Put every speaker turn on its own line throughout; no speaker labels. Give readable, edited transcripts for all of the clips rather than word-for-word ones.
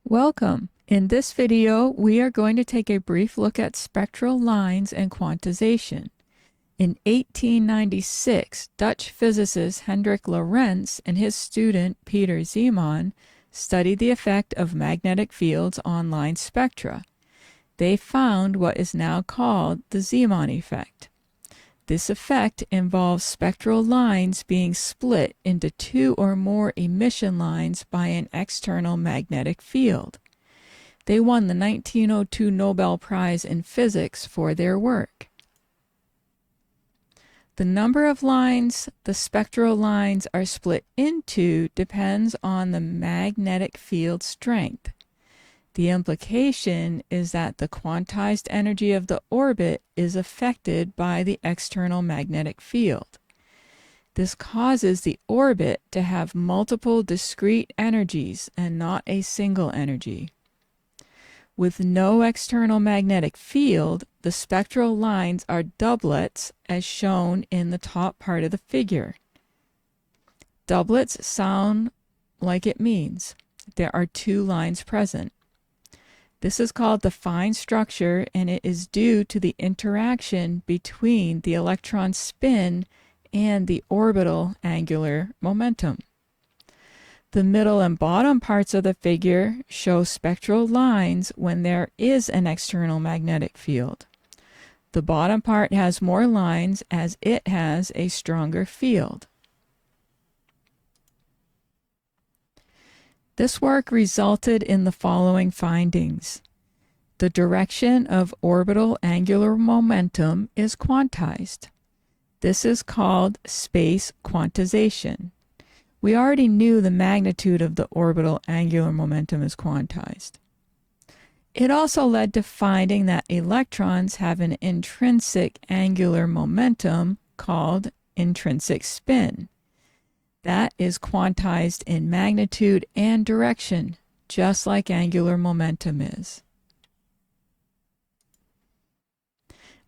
Welcome. In this video, we are going to take a brief look at spectral lines and quantization. In 1896, Dutch physicist Hendrik Lorentz and his student Peter Zeeman studied the effect of magnetic fields on line spectra. They found what is now called the Zeeman effect. This effect involves spectral lines being split into two or more emission lines by an external magnetic field. They won the 1902 Nobel Prize in Physics for their work. The number of lines the spectral lines are split into depends on the magnetic field strength. The implication is that the quantized energy of the orbit is affected by the external magnetic field. This causes the orbit to have multiple discrete energies and not a single energy. With no external magnetic field, the spectral lines are doublets as shown in the top part of the figure. Doublets sound like it means there are two lines present. This is called the fine structure, and it is due to the interaction between the electron spin and the orbital angular momentum. The middle and bottom parts of the figure show spectral lines when there is an external magnetic field. The bottom part has more lines as it has a stronger field. This work resulted in the following findings. The direction of orbital angular momentum is quantized. This is called space quantization. We already knew the magnitude of the orbital angular momentum is quantized. It also led to finding that electrons have an intrinsic angular momentum called intrinsic spin. That is quantized in magnitude and direction, just like angular momentum is.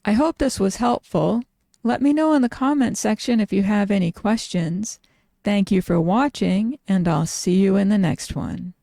I hope this was helpful. Let me know in the comment section if you have any questions. Thank you for watching, and I'll see you in the next one.